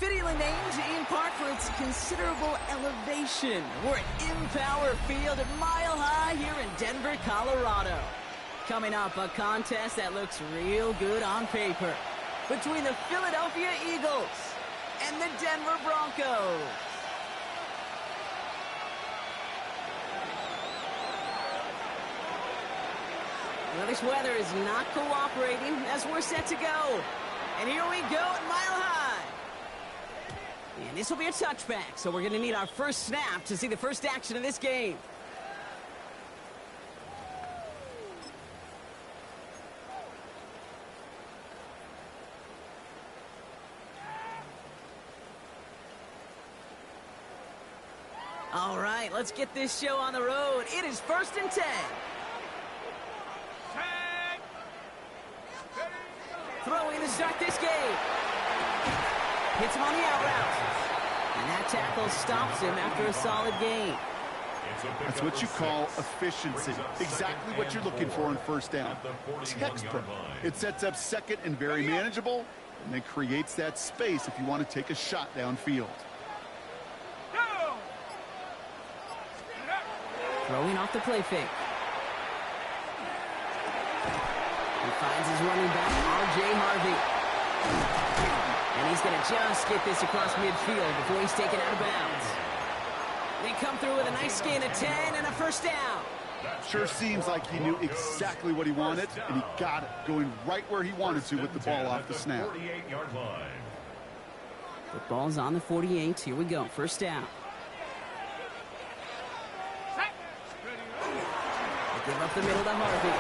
fittingly named in part for its considerable elevation. We're at Empower Field at Mile High here in Denver, Colorado. Coming up, a contest that looks real good on paper between the Philadelphia Eagles and the Denver Broncos. Well, this weather is not cooperating as we're set to go. And here we go at Mile High. And this will be a touchback, so we're going to need our first snap to see the first action of this game. All right, let's get this show on the road. It is 1st and 10. Throwing to start this game. Hits him on the out route. And that tackle stops him after a solid gain. That's what you call efficiency. Exactly what you're looking for on first down. Textbook. It sets up second and very manageable, and then creates that space if you want to take a shot downfield. Throwing off the play fake. He finds his running back, R.J. Harvey. And he's going to just get this across midfield before he's taken out of bounds. They come through with a nice gain of 10 and a first down. Sure seems like he knew exactly what he wanted, and he got it, going right where he wanted to with the ball off the snap. The ball's on the 48. Here we go. First down. Give up the middle to Harvey.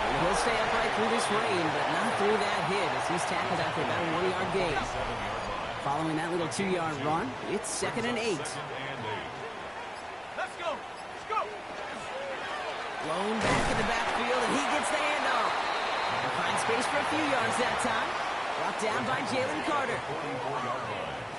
And he'll stay upright through this rain, but not through that hit as he's tackled after about a 1-yard gain. Following that little 2-yard run, it's 2nd and 8. Let's go. Let's go. Blown back in the backfield, and he gets the handoff. And finds space for a few yards that time. Brought down by Jalen Carter.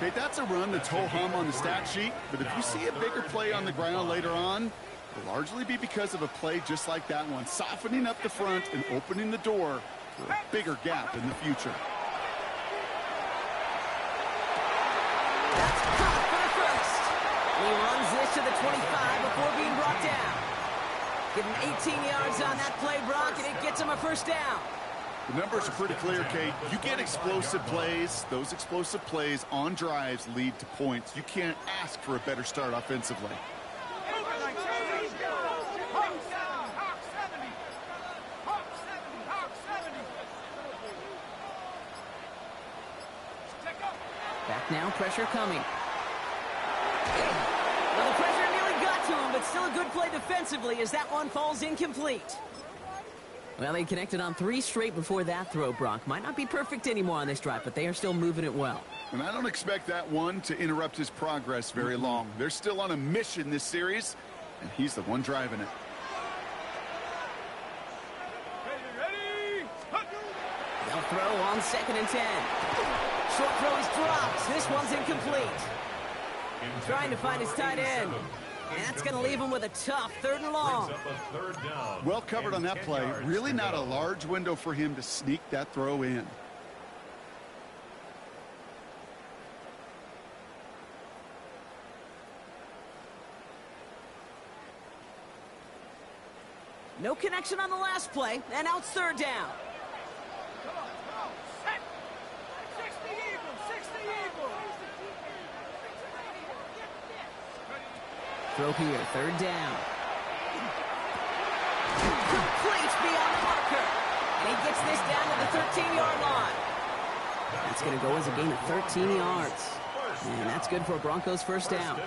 Okay, that's a run that's ho-hum on the stat sheet, but if you see a bigger play on the ground later on, it'll largely be because of a play just like that one, softening up the front and opening the door for a bigger gap in the future. That's caught for the first. He runs this to the 25 before being brought down. Give him 18 yards on that play, Brock, and it gets him a first down. The numbers are pretty clear, Kate. You get explosive plays. Those explosive plays on drives lead to points. You can't ask for a better start offensively. Back now, pressure coming. Well, the pressure nearly got to him, but still a good play defensively as that one falls incomplete. Well, they connected on 3 straight before that throw, Brock. Might not be perfect anymore on this drive, but they are still moving it well. And I don't expect that one to interrupt his progress very long. They're still on a mission this series, and he's the one driving it. Ready? They'll throw on 2nd and 10. Short throw is dropped. This one's incomplete. Trying to find his tight end. And that's going to leave him with a tough 3rd and long. Well covered on that play. Really not a large window for him to sneak that throw in. No connection on the last play, and now it's 3rd down. Come on. Set. 60 Eagles. 60 Eagles. Throw here, 3rd down. Complete beyond the marker. And he gets this down to the 13-yard line. That's going to go as a gain of 13 yards. And that's good for a Broncos first down.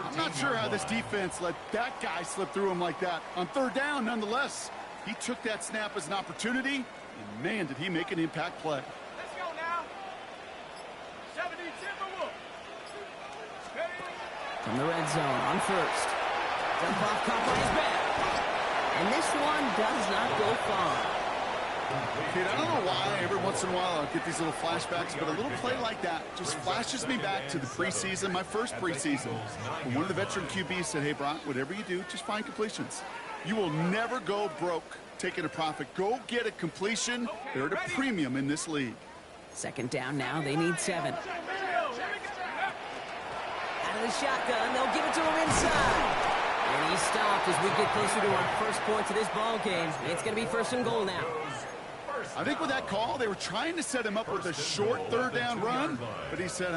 I'm not sure how this defense let that guy slip through him like that. On 3rd down, nonetheless, he took that snap as an opportunity, and man, did he make an impact play. Let's go now. 70 Timberwolves. From the red zone on 1st. Dump off caught by his back. And this one does not go far. Kid, I don't know why every once in a while I'll get these little flashbacks, but a little play like that just flashes me back to the preseason, my first preseason. When one of the veteran QBs said, hey, Brock, whatever you do, just find completions. You will never go broke taking a profit. Go get a completion. They're at a premium in this league. 2nd down now. They need 7. Out of the shotgun, they'll give it to him inside. And he's stopped as we get closer to our first points of this ball game. It's going to be 1st and goal now. I think with that call, they were trying to set him up with a short 3rd down run, but he said,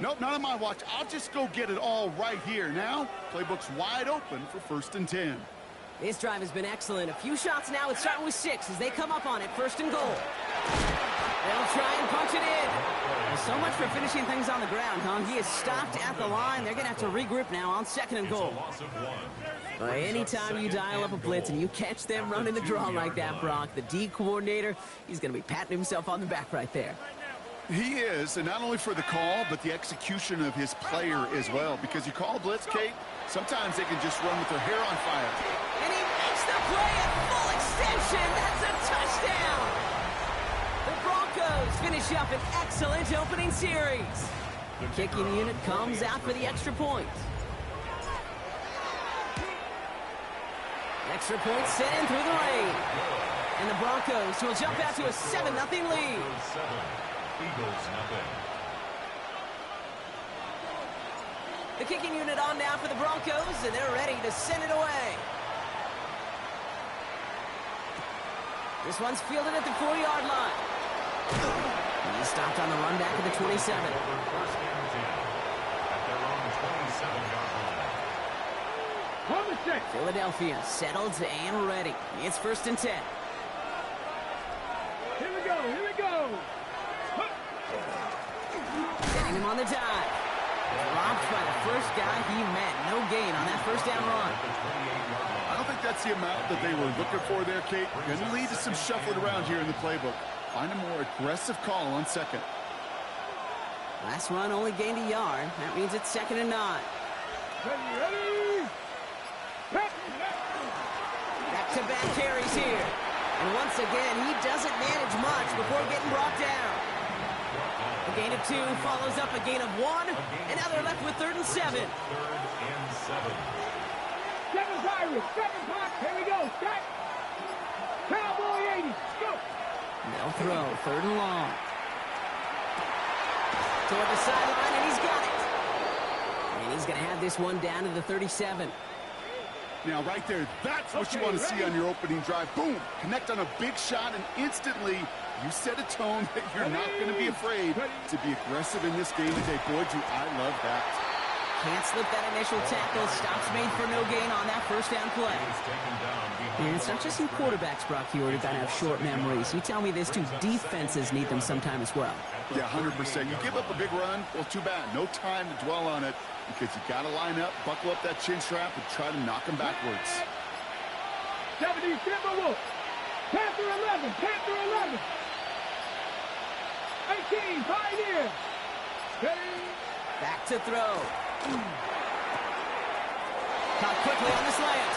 nope, not on my watch. I'll just go get it all right here. Now, playbook's wide open for 1st and 10. This drive has been excellent. A few shots now. It's starting with 6 as they come up on it. 1st and goal. They'll try and punch it in. Well, so much for finishing things on the ground, huh? He is stopped at the line. They're going to have to regroup now on 2nd and goal. Well, anytime you dial up a blitz and you catch them running the draw like that, Brock, the D coordinator, he's going to be patting himself on the back right there. He is, and not only for the call, but the execution of his player as well. Because you call a blitz, Kate, sometimes they can just run with their hair on fire. And he makes the play at full extension. That's a touchdown. The Broncos finish up an excellent opening series. The kicking unit comes out for the extra point. Extra point sent in through the rain. And the Broncos will jump out to a 7-0 lead. Eagles, nothing. The kicking unit on now for the Broncos, and they're ready to send it away. This one's fielded at the 4-yard line. He's stopped on the run back at the 27. First and 10 at their own 27-yard line. Philadelphia settled and ready. It's 1st and 10. Here we go. Getting him on the dive. Dropped by the first guy he met. No gain on that 1st down run. I don't think that's the amount that they were looking for there, Kate. Going to lead to some shuffling around here in the playbook. Find a more aggressive call on 2nd. Last run only gained a yard. That means it's 2nd and 9. Ready. Back-to-back carries here. And once again, he doesn't manage much before getting brought down. A gain of 2 follows up a gain of 1. And now they're left with 3rd and 7. 3rd and 7. Seven's Irish. 7 block. Here we go. Set. Cowboy 80. Go. They'll throw 3rd and long. Toward the sideline, and he's got it. And he's going to have this one down to the 37. Now, right there, that's what you want to see on your opening drive. Boom! Connect on a big shot, and instantly you set a tone that you're not going to be afraid to be aggressive in this game today. Boy, do I love that. Can't slip that initial tackle. Stops made for no gain on that 1st down play. And it's not just in quarterbacks, Brock, you already got to have short memories. You tell me this too, defenses need them sometime as well. Yeah, 100%. You give up a big run, well, too bad. No time to dwell on it because you got to line up, buckle up that chin strap, and try to knock them backwards. 70 Timberwolves. Panther 11. 18 Pioneer. Ready. Back to throw. Caught quickly on the slant.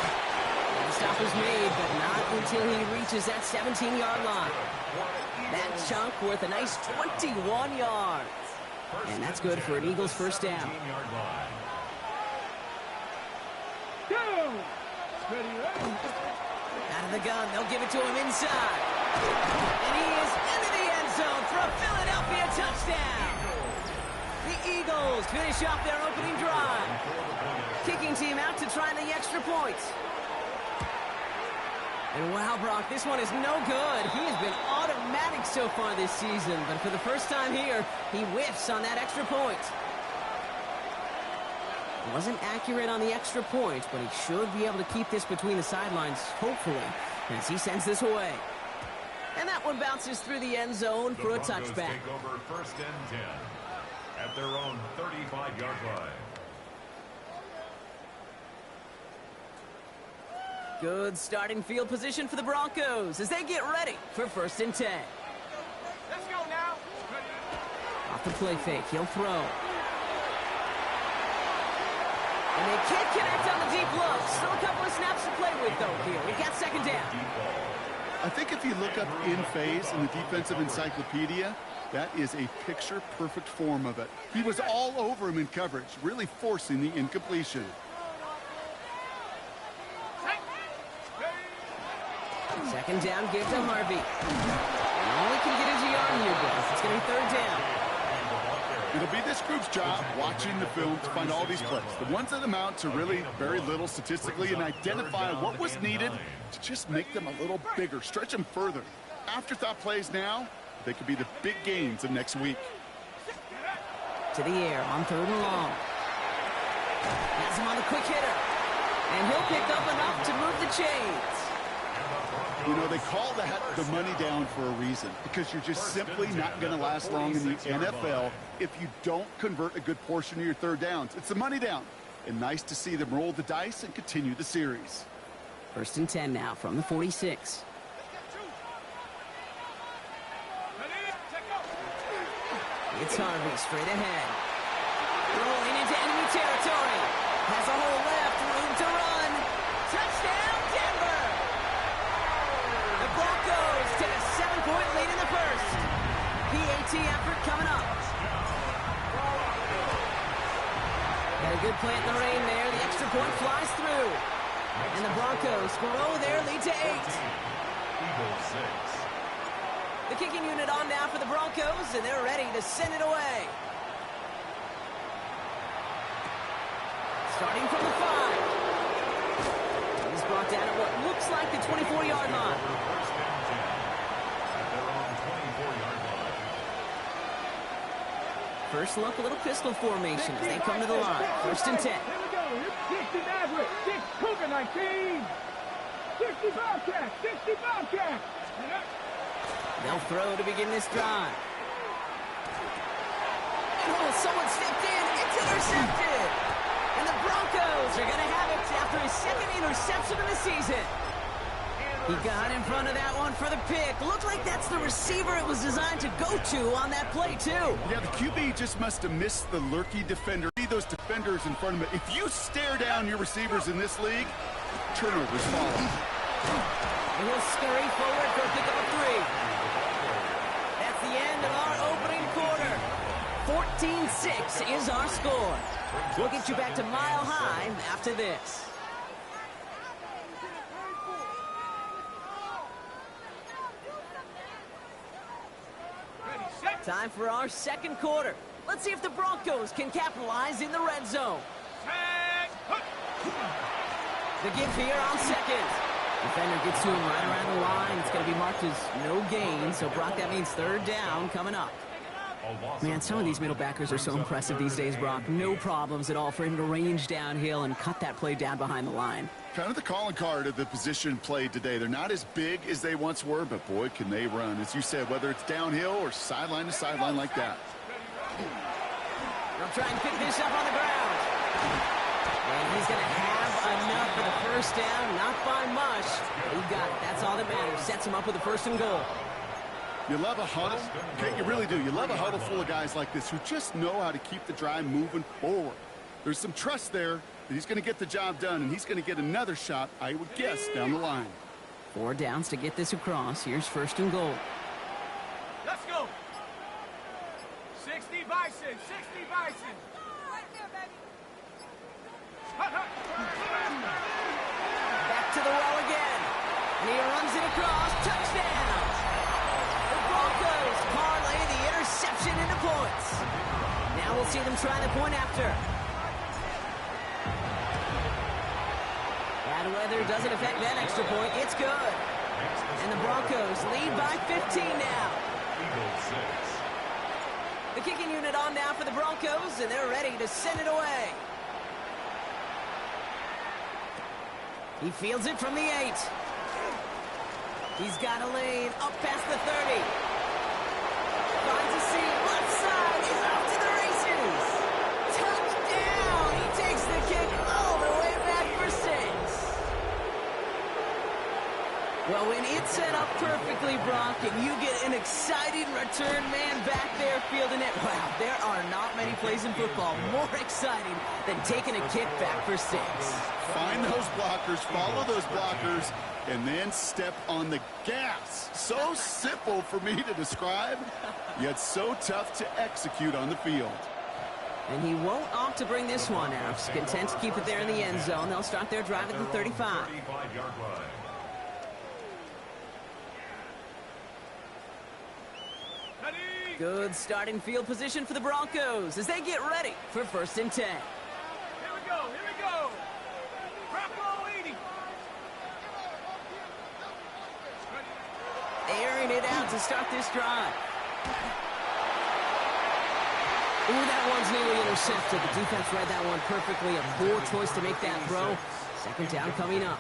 And the stop was made, but not until he reaches that 17-yard line. That chunk worth a nice 21 yards. And that's good for an Eagles 1st down. Go. Ready. Out of the gun, they'll give it to him inside. And he is into the end zone for a Philadelphia touchdown. The Eagles finish off their opening drive. Kicking team out to try the extra points. And wow, Brock, this one is no good. He has been automatic so far this season, but for the first time here, he whiffs on that extra point. Wasn't accurate on the extra point, but he should be able to keep this between the sidelines, hopefully, as he sends this away. And that one bounces through the end zone for a touchback. Take over 1st and 10 at their own 35-yard line. Good starting field position for the Broncos as they get ready for 1st and 10. Let's go now. Off the play fake, he'll throw. And they can't connect on the deep look. Still a couple of snaps to play with, though, here. We've got 2nd down. I think if you look up in phase in the defensive encyclopedia, that is a picture-perfect form of it. He was all over him in coverage, really forcing the incompletion. Second down, give to Harvey. And all he can get is a yard here, guys. It's going to be 3rd down. It'll be this group's job watching the film to find all these plays, the ones that amount to really very little statistically, and identify what was needed to just make them a little bigger, stretch them further. Afterthought plays now, they could be the big gains of next week. To the air on 3rd and long. Has him on the quick hitter. And he'll pick up enough to move the chains. You know, they call that the money down for a reason, because you're just simply not going to last long in the NFL if you don't convert a good portion of your third downs. It's the money down. And nice to see them roll the dice and continue the series. 1st and 10 now from the 46. It's Harvey straight ahead. Rolling into enemy territory. Has a hole left, room to run. Touchdown, Denver! The Broncos take a 7-point lead in the first. PAT effort coming up. Got a good play in the rain there. The extra point flies through. And the Broncos grow their lead to 8. Eagles 6. The kicking unit on now for the Broncos, and they're ready to send it away. Starting from the 5. He's brought down at what looks like the 24-yard line. First and 10. At their own 24-yard line. First look, a little pistol formation as they come to the line. 1st and 10. Here we go. Here's 60 Maverick. 6 Cougar 19. 60 Bobcat. 60 Bobcat. They'll throw to begin this drive. Oh, someone stepped in. It's intercepted. And the Broncos are going to have it after his 2nd interception of the season. He got in front of that one for the pick. Looked like that's the receiver it was designed to go to on that play, too. Yeah, the QB just must have missed the lurky defender. See those defenders in front of him. If you stare down your receivers in this league, turnovers follow. And he'll scurry forward for a pickup of 3. That's the end of our opening quarter. 14-6 is our score. We'll get you back to Mile High after this. Time for our 2nd quarter. Let's see if the Broncos can capitalize in the red zone. The give here on 2nd. Defender gets to him right around the line. It's going to be marked as no gain. So, Brock, that means 3rd down coming up. Man, some of these middle backers are so impressive these days, Brock. No problems at all for him to range downhill and cut that play down behind the line. Kind of the calling card of the position played today. They're not as big as they once were, but boy, can they run. As you said, whether it's downhill or sideline to sideline like that. They'll try and pick this up on the ground. And he's going to have enough for the 1st down. Not by much. He got it. That's all that matters. Sets him up with a 1st and goal. You love a huddle. Okay, you really do. You love a huddle full of guys like this who just know how to keep the drive moving forward. There's some trust there that he's going to get the job done, and he's going to get another shot, I would guess, down the line. 4 downs to get this across. Here's 1st and goal. Let's go. 60 Bison. 60 Bison. Right there, baby. Back to the well again. And he runs it across. Touchdown. The Broncos parlay the interception into points. Now we'll see them try the point after. Bad weather doesn't affect that extra point. It's good. And the Broncos lead by 15 now. Eagles 6. The kicking unit on now for the Broncos, and they're ready to send it away. He fields it from the 8. He's got a lane up past the 30. Finds a seam left side. He's off to the races. Touchdown. He takes the kick all the way back for 6. Well, when it's set up perfectly, Brock, and you get an exciting return man back there fielding it, wow, there are not many plays in football more exciting than taking a kick back for 6. Find those blockers, follow those blockers, and then step on the gas. So simple for me to describe, yet so tough to execute on the field. And he won't opt to bring this one out. He's content to keep it there in the end zone. They'll start their drive at the 35. 35-yard line. Ready? Good starting field position for the Broncos as they get ready for 1st and 10. Here we go. Here we go. Bronco 80. Airing it out to start this drive. Ooh, that one's nearly intercepted. The defense read that one perfectly. A poor choice to make that throw. 2nd down coming up.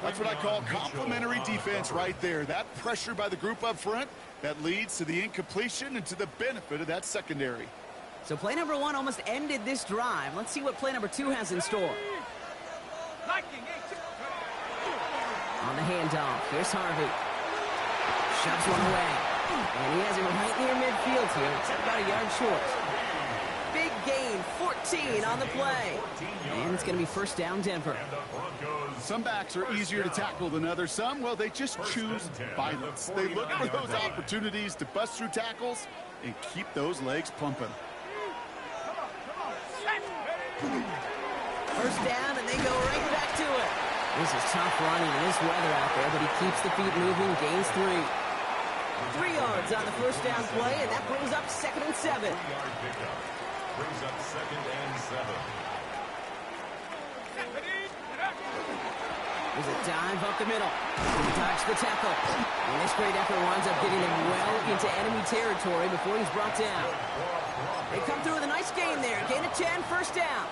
That's what I call complimentary defense right there. That pressure by the group up front, that leads to the incompletion and to the benefit of that secondary. So play number 1 almost ended this drive. Let's see what play number 2 has in store. On the handoff, here's Harvey. Shoves one away. And he has him right near midfield here. It's about a yard short. Big gain, 14 on the play. And it's going to be 1st down Denver. Some backs are easier to tackle than others. Some, well, they just choose violence. They look for those opportunities to bust through tackles and keep those legs pumping. 1st down, and they go right back to it. This is tough running in this weather out there, but he keeps the feet moving, gains 3. 3 yards on the 1st down play, and that brings up 2nd and 7. Brings up 2nd and 7. There's a dive up the middle. Dodge the tackle. And this great effort winds up getting him well into enemy territory before he's brought down. They come through with a nice gain there. Gain of 10, 1st down.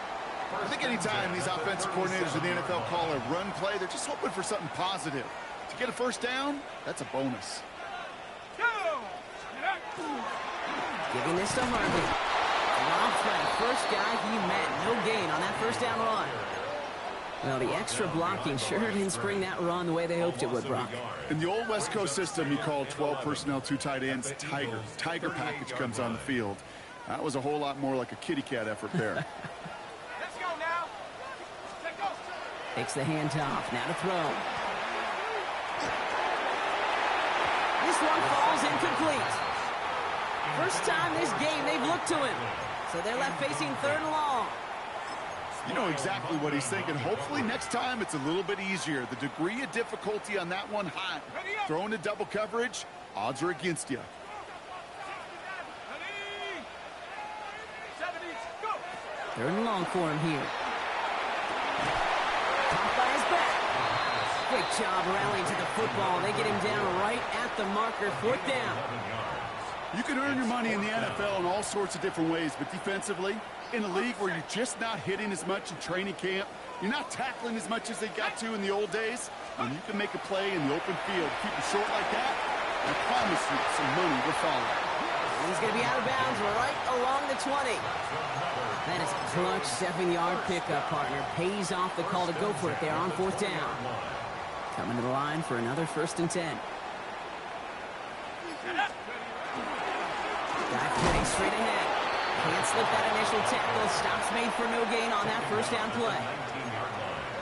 I think anytime these offensive coordinators in the NFL call a run play, they're just hoping for something positive. To get a 1st down, that's a bonus. Giving this to Harvey. Long play. 1st guy he met. No gain on that 1st down run. Well, the extra blocking sure didn't spring that run the way they hoped it would, Brock. In the old West Coast system, you called 12 personnel, 2 tight ends, Tiger. Tiger package comes on the field. That was a whole lot more like a kitty cat effort there. Let's go now. Let's go. Takes the handoff. Now to throw. This one falls incomplete. 1st time this game they've looked to him. So they're left facing 3rd and long. You know exactly what he's thinking. Hopefully next time it's a little bit easier. The degree of difficulty on that one high. Throwing to double coverage, odds are against you. 3rd and long for him here. Caught by his back. Great job rallying to the football. They get him down right at the marker. 4th down. You can earn your money in the NFL in all sorts of different ways, but defensively, in a league where you're just not hitting as much in training camp, you're not tackling as much as they got to in the old days, when you can make a play in the open field, keep it short like that, I promise you some money will follow. He's going to be out of bounds right along the 20. That is a clutch 7-yard pickup, partner. Pays off the call to go for it there on 4th down. Coming to the line for another 1st and 10. Dive play straight ahead. Can't slip that initial tackle. Stops made for no gain on that 1st down play.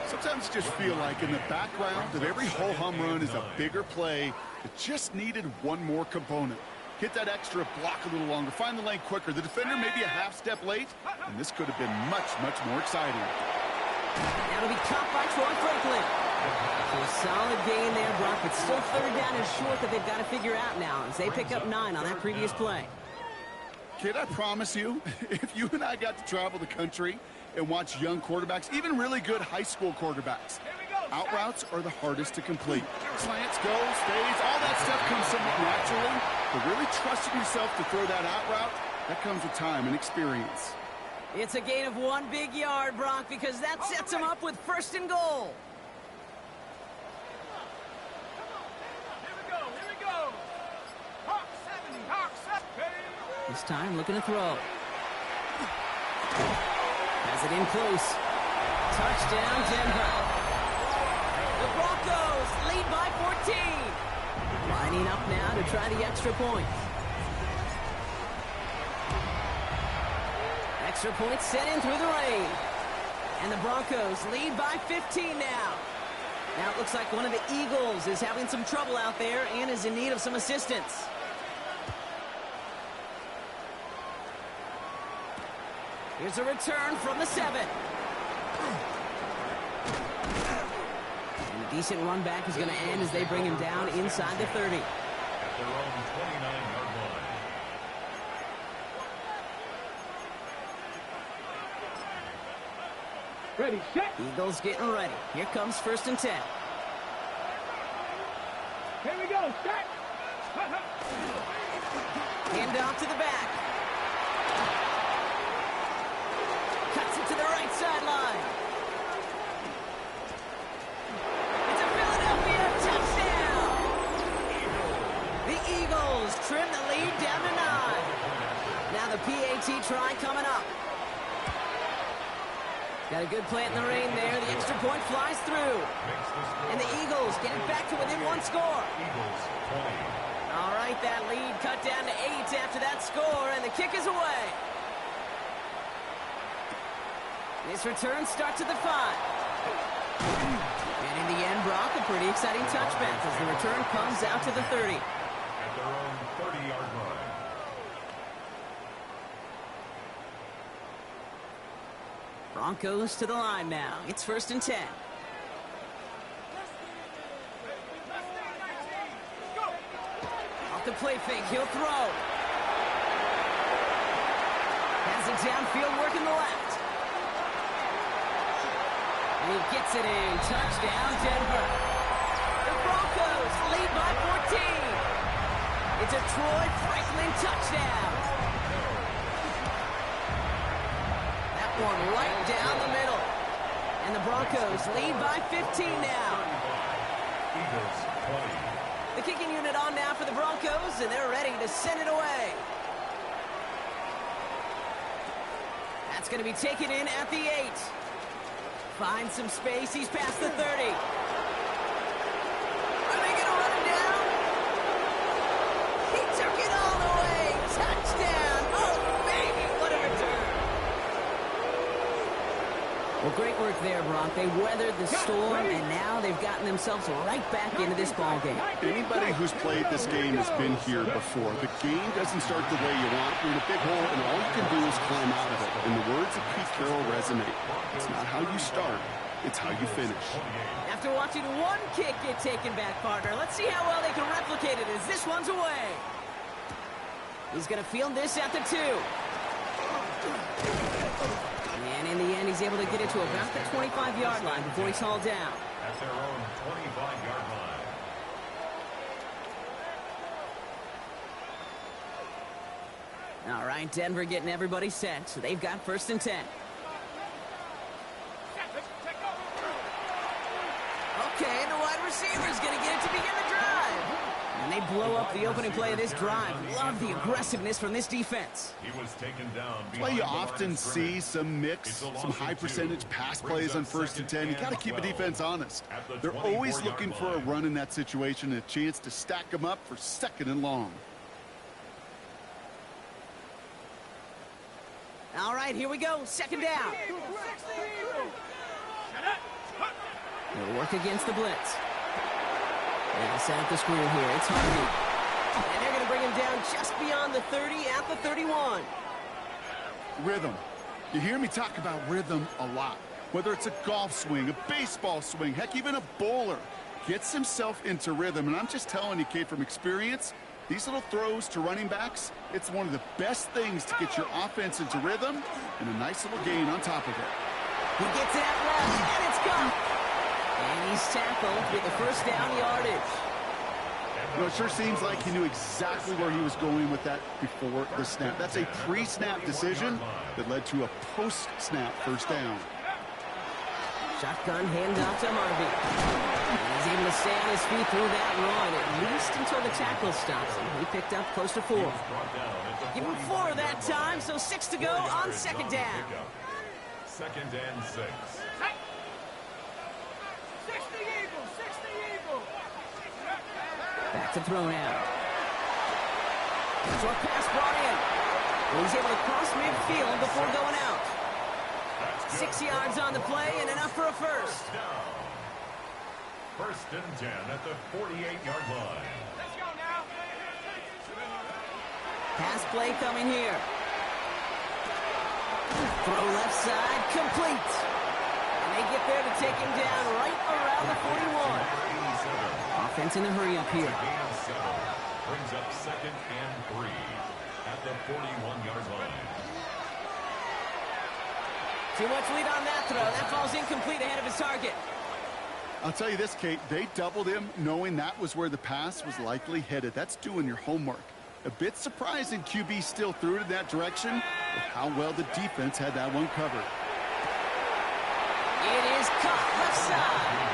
Sometimes you just feel like in the background of every ho-hum run is a bigger play that just needed one more component. Hit that extra block a little longer. Find the lane quicker. The defender may be a half step late, and this could have been much, much more exciting. That'll be caught by Troy Franklin. So a solid gain there, Brock. It's still 3rd down and short that they've got to figure out now as they pick up 9 on that previous play. Kid, I promise you, if you and I got to travel the country and watch young quarterbacks, even really good high school quarterbacks, out routes are the hardest to complete. Slants, goes, fades, all that stuff comes somewhat naturally, but really trusting yourself to throw that out route, that comes with time and experience. It's a gain of 1 big yard, Brock, because that sets him up with 1st and goal. This time looking to throw. Has it in close. Touchdown, Denver. The Broncos lead by 14. Lining up now to try the extra point. Extra point set in through the rain. And the Broncos lead by 15 now. Now it looks like one of the Eagles is having some trouble out there and is in need of some assistance. Here's a return from the 7. And a decent run back is going to end as they bring him down inside the 30. At their own 29-yard line. Ready, set. Eagles getting ready. Here comes 1st and 10. Here we go, set. Hand off to the back. Cuts it to the right sideline. It's a Philadelphia touchdown. The Eagles trim the lead down to 9. Now the PAT try coming up. Got a good plant in the rain there. The extra point flies through. And the Eagles get it back to within 1 score. All right, that lead cut down to 8 after that score, and the kick is away. This return starts at the 5. And in the end, Brock, a pretty exciting touchback as the return comes out to the 30. At their own 30-yard line. Broncos to the line now. It's 1st and 10. Off the play fake, he'll throw. Has it downfield, working the left. And he gets it in. Touchdown, Denver. The Broncos lead by 14. It's a Troy Franklin touchdown. That one right down the middle. And the Broncos lead by 15 now. Eagles 20. The kicking unit on now for the Broncos, and they're ready to send it away. That's going to be taken in at the 8. Finds some space. He's past the 30. Are they going to run him down? He took it all the way. Touchdown. Oh, baby, what a return. Well, great work there, Brock. They weathered the storm, and now they've gotten themselves right back into this ball game. Anybody who's played this game has been here before. The game doesn't start the way you want. You're in a big hole, and all you can do is climb out of it. And the words of Pete Carroll resonate. It's not how you start, it's how you finish. After watching one kick get taken back, partner, let's see how well they can replicate it as this one's away. He's going to field this at the 2. And in the end, he's able to get it to about the 25-yard line before he's hauled down. At their own 25-yard line. All right, Denver getting everybody set. So they've got 1st and 10. Okay, the wide receiver's going to get it to begin the drive. And they blow up the opening play of this drive. Love the aggressiveness from this defense. He was taken down. That's why you often see some mix, some high-percentage pass plays on 1st and 10. You got to keep a defense honest. They're always looking for a run in that situation and a chance to stack them up for 2nd and long. All right, here we go. 2nd down. They'll work against the blitz. And set up the screen here. It's Harvey. And they're going to bring him down just beyond the 30 at the 31. Rhythm. You hear me talk about rhythm a lot. Whether it's a golf swing, a baseball swing, heck, even a bowler gets himself into rhythm. And I'm just telling you, kid, from experience, these little throws to running backs, it's one of the best things to get your offense into rhythm and a nice little gain on top of it. He gets it out left, and it's gone. And he's tackled with the 1st down yardage. You know, it sure seems like he knew exactly where he was going with that before the snap. That's a pre-snap decision that led to a post-snap 1st down. Shotgun handoff to Harvey. And he's able to stay on his feet through that run, at least until the tackle stops him. He picked up close to 4. Give him 4 that time, so 6 to go on 2nd down. 2nd and 6. Back to throw now. Short pass brought in. And he's able to cross midfield before going out. 6 yards on the play and enough for a 1st. 1st and 10 at the 48-yard line. Let's go now. Pass play coming here. Throw left side, complete. And they get there to take him down right around the 41. Offense in the hurry-up here. Brings up 2nd and 3 at the 41-yard line. Too much lead on that throw. That ball's incomplete ahead of his target. I'll tell you this, Kate, they doubled him knowing that was where the pass was likely headed. That's doing your homework. A bit surprising QB still threw it in that direction, but how well the defense had that one covered. It is caught left side.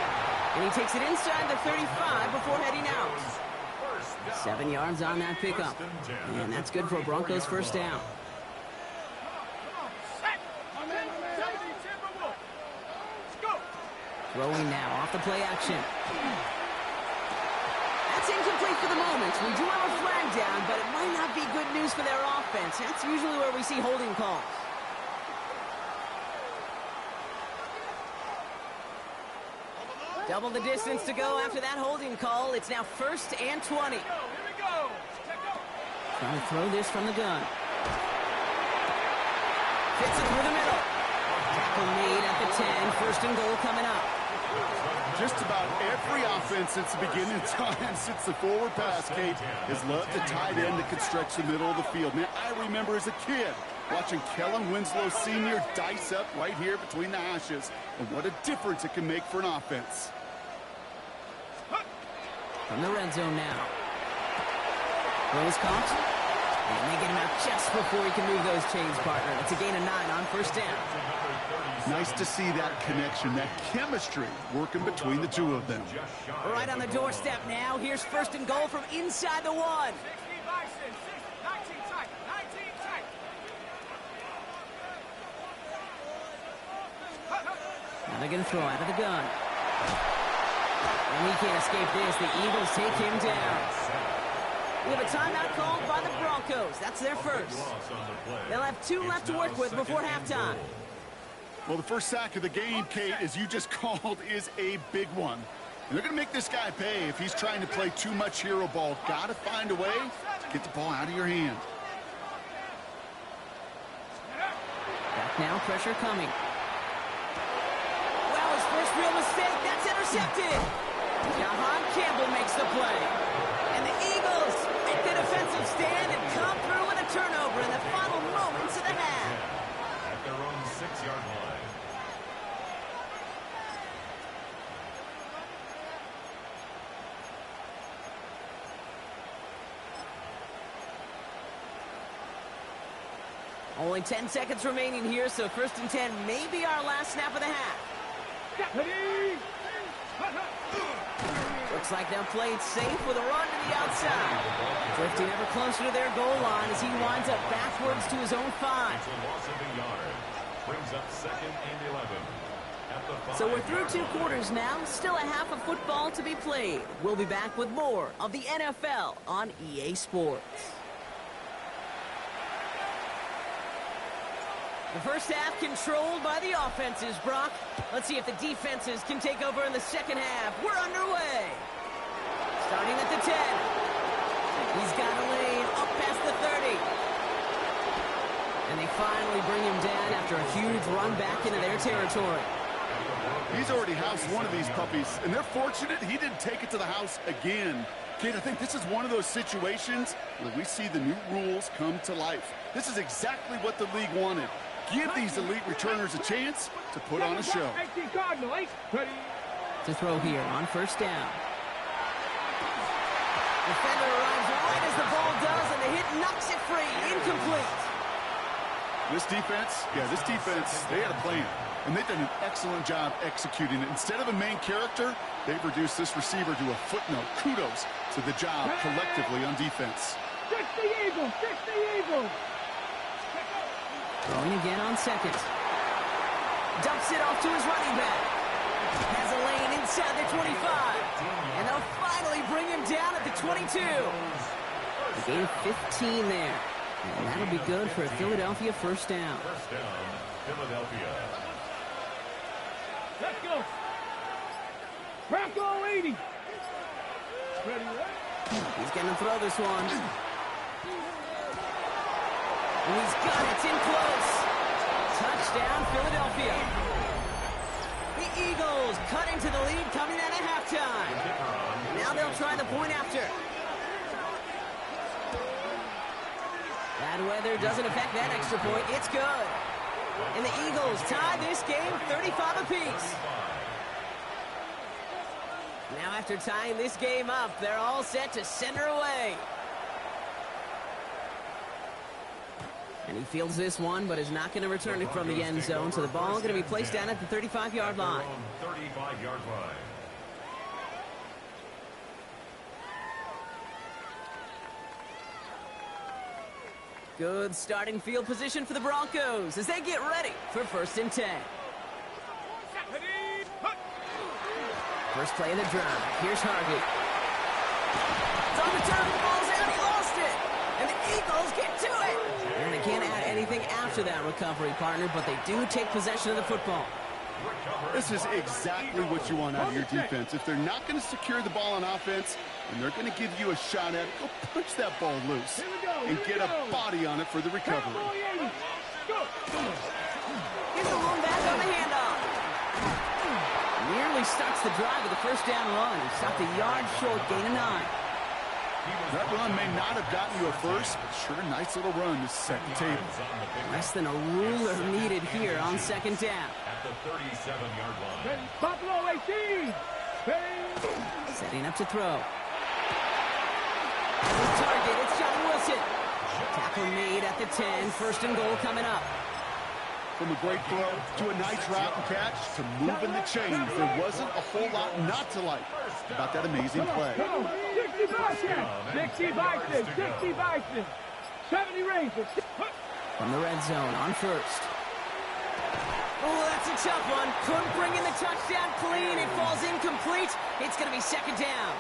And he takes it inside the 35 before heading out. 7 yards on that pickup. And that's good for a Broncos first down. Throwing now off the play action. That's incomplete for the moment. We do have a flag down, but it might not be good news for their offense. That's usually where we see holding calls. Double the distance to go after that holding call. It's now 1st and 20. Trying to throw this from the gun. Fits it through the middle. Tackle made at the 10. 1st and goal coming up. Just about every offense since the beginning of time, since the forward pass, Kate, has loved the tight end that can stretch the middle of the field. Man, I remember as a kid watching Kellen Winslow Sr. dice up right here between the hashes. And what a difference it can make for an offense. From the red zone now. Throws caught. And they get him out just before he can move those chains, partner. It's a gain of 9 on 1st down. Nice to see that connection, that chemistry working between the two of them. Right on the doorstep now. Here's 1st and goal from inside the 1. Now they're going to throw out of the gun. And he can't escape this. The Eagles take him down. We have a timeout called by the Broncos. That's their first. They'll have 2 left to work with before halftime. Well, the first sack of the game, Kate, as you just called, is a big one. And they're going to make this guy pay if he's trying to play too much hero ball. Got to find a way to get the ball out of your hand. Back now, pressure coming. Well, his first real mistake. That's intercepted. Jahan Campbell makes the play. And the Eagles make the defensive stand and come through with a turnover in the final moments of the half. At their own 6-yard line. Only 10 seconds remaining here, so 1st and 10 may be our last snap of the half. Looks like they'll play it safe with a run to the outside. Drifting ever closer to their goal line as he winds up backwards to his own 5. It's a loss of a yard. Brings up 2nd and 11. At the 5. So we're through 2 quarters now. Still a half of football to be played. We'll be back with more of the NFL on EA Sports. The first half controlled by the offenses, Brock. Let's see if the defenses can take over in the second half. We're underway. Starting at the 10. He's got a lane up past the 30. And they finally bring him down after a huge run back into their territory. He's already housed one of these puppies, and they're fortunate he didn't take it to the house again. Kid, I think this is one of those situations where we see the new rules come to life. This is exactly what the league wanted. Give these elite returners a chance to put on a show. To throw here on 1st down. Defender arrives right as the ball does, and the hit knocks it free. Incomplete. This defense, they had a plan, and they've done an excellent job executing it. Instead of a main character, they've reduced this receiver to a footnote. Kudos to the job collectively on defense. Fix the Eagles! Fix the Eagles! Throwing again on 2nd. Dumps it off to his running back. Has a lane inside the 25. And they'll finally bring him down at the 22. They gain 15 there. And that'll be good for a Philadelphia first down. First down, Philadelphia. Let's go! Bronco 80! Ready, He's going to throw this one. And he's got it. It's in close. Touchdown, Philadelphia. The Eagles cut into the lead coming out of halftime. Now they'll try the point after. Bad weather doesn't affect that extra point. It's good. And the Eagles tie this game 35 apiece. Now after tying this game up, they're all set to send her away. And he fields this one, but is not going to return it from the end zone. So the ball going to be placed down at the 35-yard line. 35-yard line. Good starting field position for the Broncos as they get ready for 1st and 10. First play of the drive. Here's Harvey. It's on the turn. The ball's out. He lost it. And the Eagles get to it. And they can't add anything after that recovery, partner, but they do take possession of the football. This is exactly what you want out of your defense. If they're not going to secure the ball on offense and they're going to give you a shot at it, go punch that ball loose and get a body on it for the recovery. Here's the long back on the handoff. Nearly starts the drive with a 1st down run. He stopped a yard short, gain of 9. That run may not have gotten you a first, but sure, nice little run to set the table. Less than a ruler needed here on 2nd down. At the 37-yard line. Buffalo 18. Setting up to throw. The target, it's Johnny Wilson. Tackle made at the 10. 1st and goal coming up. From a great throw to a nice route and catch to moving the chains, there wasn't a whole lot not to like about that amazing play. 60 Bison. 60 Bison. 70 Rangers. From the red zone on 1st. Oh, that's a tough one. Couldn't bring in the touchdown clean. It falls incomplete. It's going to be 2nd down.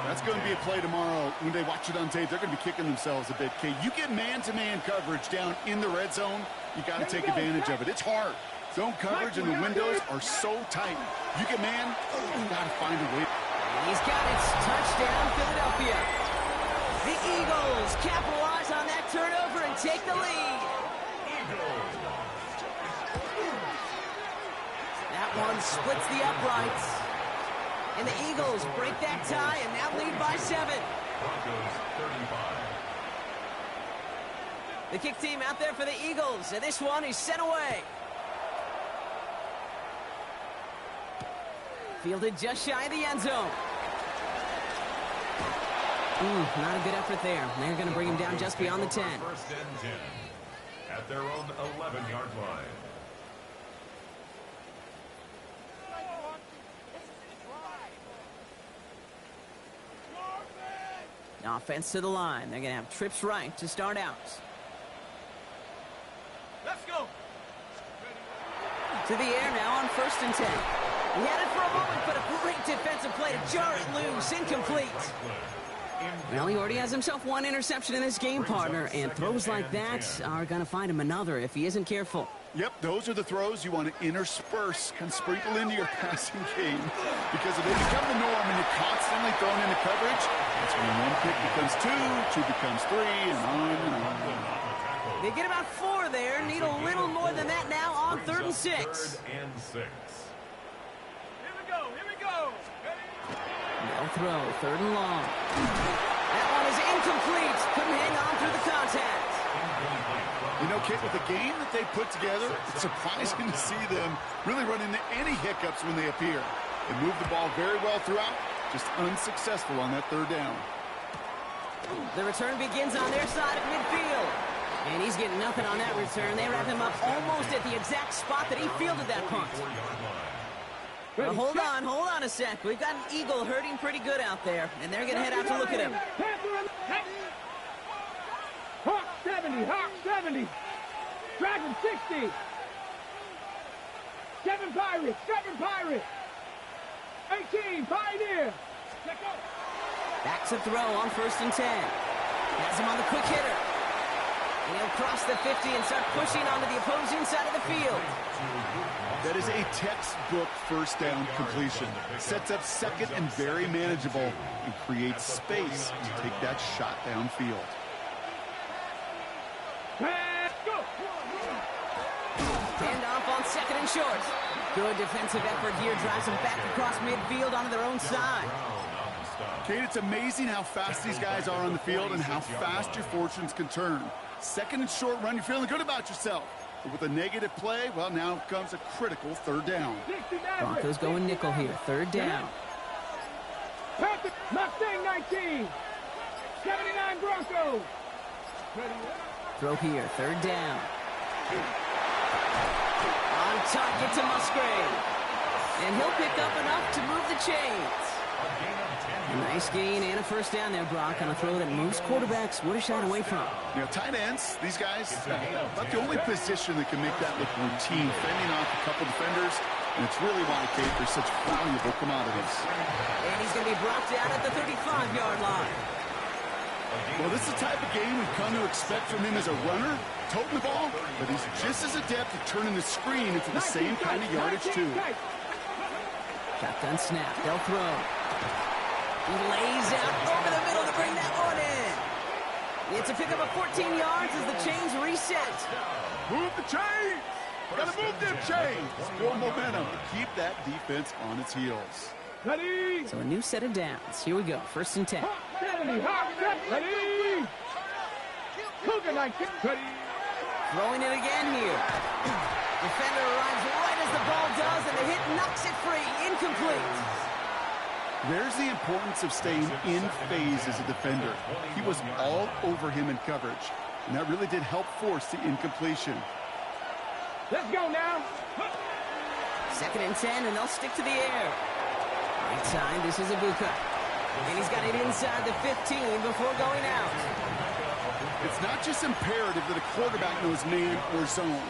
That's going to be a play tomorrow. When they watch it on tape, they're going to be kicking themselves a bit. Kate, you get man-to-man coverage down in the red zone, you got to take advantage of it. It's hard. Zone coverage and the windows are so tight. You get man, you got to find a way. He's got it. Touchdown, Philadelphia. The Eagles capitalize on that turnover and take the lead. That one splits the uprights. And the Eagles break that tie and now lead by 7. Broncos 35. The kick team out there for the Eagles, and this one is sent away. Fielded just shy of the end zone. Not a good effort there. They're going to bring him down just beyond the 10. 1st and 10. At their own 11-yard line. Offense to the line. They're going to have trips right to start out. Let's go. To the air now on 1st and 10. He had it for a moment, but a great defensive play to jar it loose. Incomplete. Well, he already has himself one interception in this game, partner, and throws like that are going to find him another if he isn't careful. Yep, those are the throws you want to intersperse, kind of sprinkle into your passing game. Because if they become the norm and you're constantly thrown into coverage, that's when one pick becomes 2, 2 becomes 3, and on and on. They get about 4 there. Need a little more than that now on 3rd and 6. 3rd and 6. Here we go. No throw. 3rd and long. That one is incomplete. Couldn't hang on through the contact. You know, Kit, with the game that they put together, it's surprising to see them really run into any hiccups when they appear. They move the ball very well throughout, just unsuccessful on that 3rd down. The return begins on their side at midfield. And he's getting nothing on that return. They wrap him up almost at the exact spot that he fielded that punt. Well, hold on a sec. We've got an Eagle hurting pretty good out there, and they're going to head out to look at him. Hawk 70. Dragon 60. 7 Pirates. 18, Pioneer. Let's go. Back to throw on 1st and 10. Has him on the quick hitter. And he'll cross the 50 and start pushing onto the opposing side of the field. That is a textbook 1st down completion. Sets up 2nd and very manageable and creates space to take that shot downfield. Handoff on 2nd and short. Good defensive effort here. Drives them back across midfield onto their own side. Kate, it's amazing how fast these guys are on the field and how fast your fortunes can turn. 2nd and short run, you're feeling good about yourself. But with a negative play, well, now comes a critical third down. Broncos going nickel here, third down. Mustang 19. 79 Broncos. Throw here, third down. On target to Musgrave. And he'll pick up enough to move the chains. A nice gain and a first down there, Brock, on a throw that most quarterbacks would have shied away from. You know, tight ends, these guys, about the only position that can make that look routine, fending off a couple defenders, and it's really why, Kate, they're such valuable commodities. And he's going to be brought down at the 35-yard line. Well, this is the type of game we've come to expect from him as a runner, toting the ball, but he's just as adept at turning the screen into the same kind of yardage, too. Shotgun snap, they'll throw. He lays out over the middle to bring that one in. It's a pickup of 14 yards as the chains reset. Move the chains! Gotta move them chains! Build momentum. Keep that defense on its heels. Ready. So a new set of downs. Here we go, first and 10. 70. Ready. Cougar 19. Ready. Throwing it again here. Defender arrives right as the ball does, and the hit knocks it free. Incomplete. There's the importance of staying in phase as a defender. He was all over him in coverage, and that really did help force the incompletion. Let's go now. Second and 10, and they'll stick to the air. Right side, this is Ibuka. And he's got it inside the 15 before going out. It's not just imperative that a quarterback knows man or zone.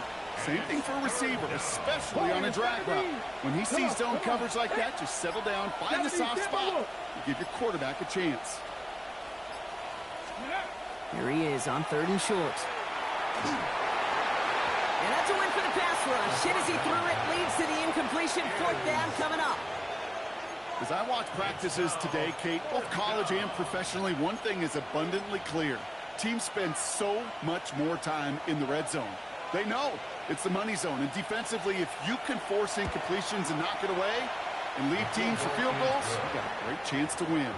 Same thing for a receiver, especially on a drag route. When he sees zone coverage like that, just settle down, find the soft spot, and give your quarterback a chance. Here he is on third and short. And that's a win for the pass rush. Hit as he threw it, leads to the incompletion. Fourth down coming up. As I watch practices today, Kate, both college and professionally, one thing is abundantly clear. Teams spend so much more time in the red zone. They know it's the money zone, and defensively, if you can force incompletions and knock it away and leave teams for field goals, you've got a great chance to win.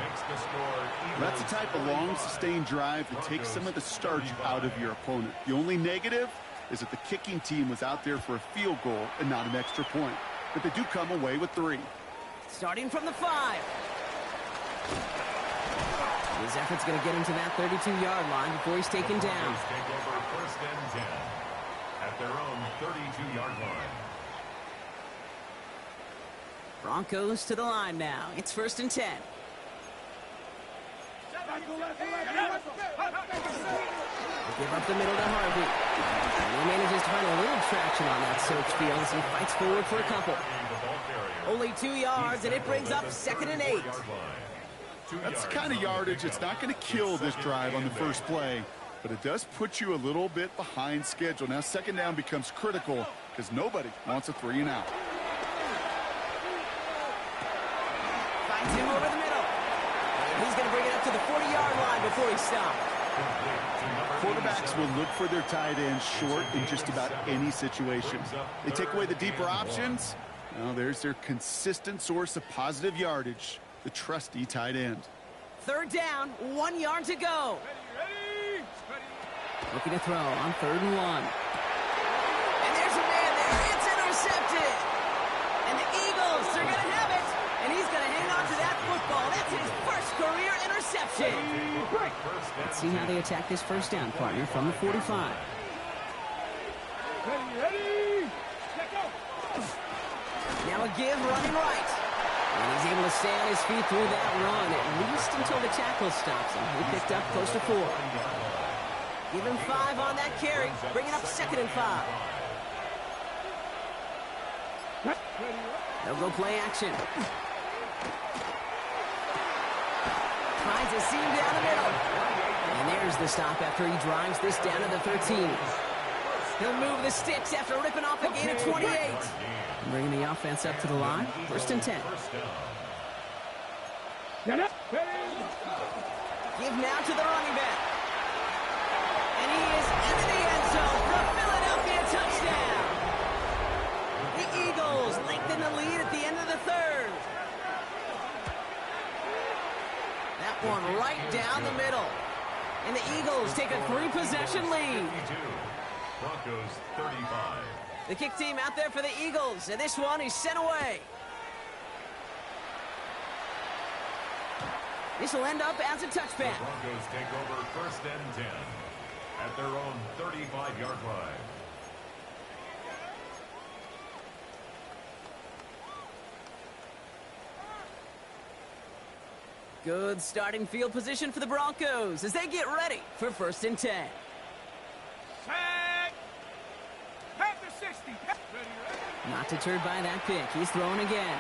That's the type of long, sustained drive that takes some of the starch out of your opponent. The only negative is that the kicking team was out there for a field goal and not an extra point. But they do come away with 3. Starting from the 5. His effort's going to get him to that 32-yard line before he's taken down. Take over first and 10 at their own 32-yard line. Broncos to the line now. It's first and 10. They give up the middle to Harvey. And he manages to find a little traction on that search field as he fights forward for a couple. Only 2 yards, and it brings up second and 8. That's the kind of yardage that's not going to kill this drive on the first play, but it does put you a little bit behind schedule. Now second down becomes critical because nobody wants a 3 and out. Finds him over the middle. And he's going to bring it up to the 40-yard line before he stops. Quarterbacks will look for their tight ends short in just about any situation. They take away the deeper options. Now there's their consistent source of positive yardage, the trusty tight end. Third down, 1 yard to go. Looking to throw on third and 1. And there's a man there. It's intercepted. And the Eagles are going to have it. And he's going to hang on to that football. That's his first career interception. Let's see how they attack this first down, partner, from the 45. Now a give running right. And he's able to stay on his feet through that run, at least until the tackle stops him. He picked up close to 4. Give him 5 on that carry, bringing up second and 5. They'll go play action. Finds a seam down the middle. And there's the stop after he drives this down to the 13. He'll move the sticks after ripping off a gain of 28. Bringing the offense up to the line. First and 10. Give now to the running back. And he is into the end zone for a Philadelphia touchdown. The Eagles lengthen the lead at the end of the third. That one right down the middle. And the Eagles take a 3-possession lead. Broncos 35. The kick team out there for the Eagles, and this one is sent away. This will end up as a touchback. The Broncos take over 1st and 10 at their own 35-yard line. Good starting field position for the Broncos as they get ready for 1st and 10. Set. Head to 60. Not deterred by that pick. He's throwing again.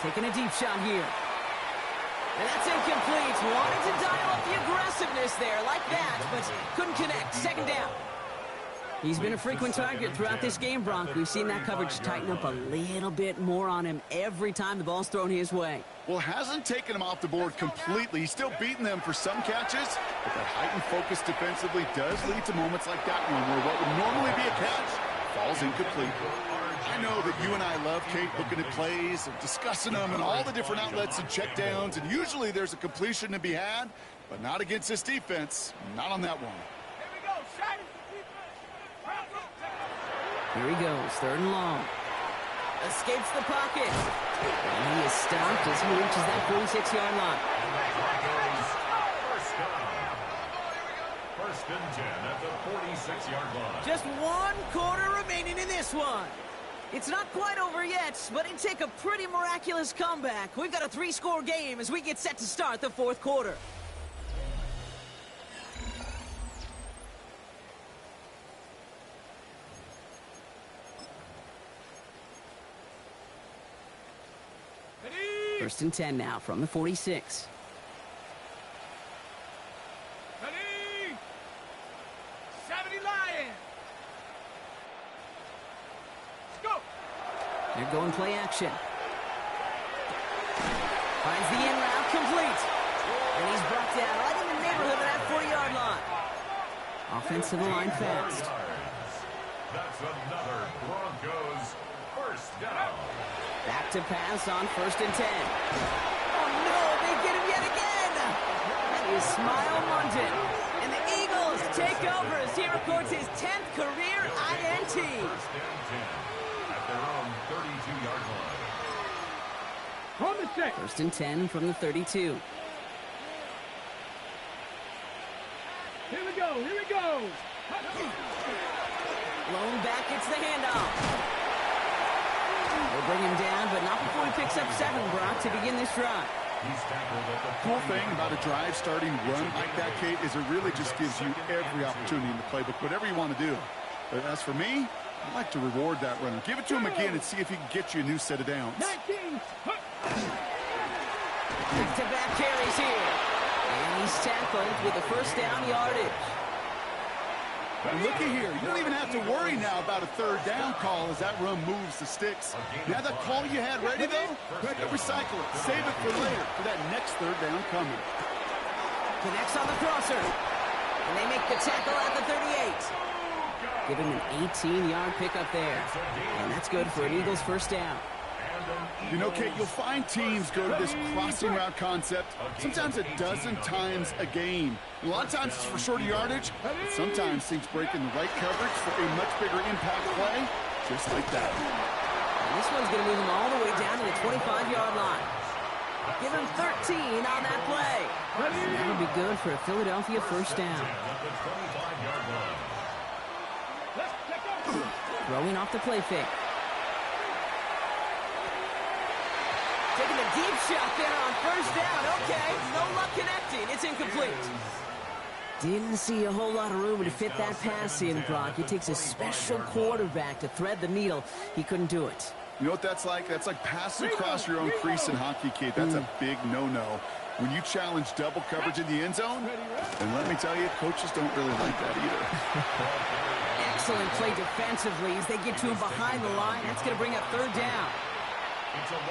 Taking a deep shot here. And that's incomplete. Wanted to dial up the aggressiveness there like that, but couldn't connect. 2nd down. He's been a frequent target throughout this game, Bronk. We've seen that coverage tighten up a little bit more on him every time the ball's thrown his way. Well, hasn't taken him off the board completely. He's still beating them for some catches, but that heightened focus defensively does lead to moments like that one where what would normally be a catch falls incomplete. I know that you and I love, Kate, looking at plays and discussing them and all the different outlets and checkdowns, and usually there's a completion to be had, but not against this defense. Not on that one. Here he goes, 3rd and long. Escapes the pocket. And he is stopped as he reaches that 46-yard line. First down. 1st and 10 at the 46-yard line. Just 1 quarter remaining in this one. It's not quite over yet, but it'd take a pretty miraculous comeback. We've got a 3-score game as we get set to start the 4th quarter. Ready? 1st and 10 now from the 46. Ready? 70 Lions. Let's go. They're going play action. Finds the in route complete. And he's brought down right in the neighborhood of that 40-yard line. Offensive line fast. That's another Broncos 1st down. Back to pass on 1st and 10. Oh no, they get him yet again. That is Smile London. And the Eagles take over as he records his 10th career INT. 1st and 10 at their own 32-yard line. From the 6. 1st and 10 from the 32. Here we go. Here we go. Blown back, it's the handoff. They'll bring him down, but not before he picks up 7, Brock, to begin this drive. He's tackled at the Cool thing about a drive starting run like that, Kate, is it really just gives you every opportunity in the playbook, whatever you want to do. But as for me, I'd like to reward that runner. Give it to him again and see if he can get you a new set of downs. 19. Back-to-back carries here. And he's tackled with the 1st down yardage. And looky here, you don't even have to worry now about a 3rd down call as that run moves the sticks. You have that call you had ready, though? Recycle it. Save it for later for that next 3rd down coming. Connects on the crosser. And they make the tackle at the 38. Give him an 18-yard pickup there. And that's good for an Eagles 1st down. You know, Kate, you'll find teams go to this crossing route concept sometimes a dozen times a game. A lot of times it's for shorter yardage, but sometimes things break in the right coverage for a much bigger impact play, just like that. And this one's going to move him all the way down to the 25-yard line. Give him 13 on that play. And that would be good for a Philadelphia 1st down. Throwing off the play fake. Taking a deep shot there on 1st down. Okay, no luck connecting. It's incomplete. Didn't see a whole lot of room to fit that pass in, Brock. It takes a special quarterback to thread the needle. He couldn't do it. You know what that's like? That's like passing across your own crease in hockey, Kate. That's a big no-no. When you challenge double coverage in the end zone, and let me tell you, coaches don't really like that either. Excellent play defensively as they get to him behind the line. That's going to bring up 3rd down.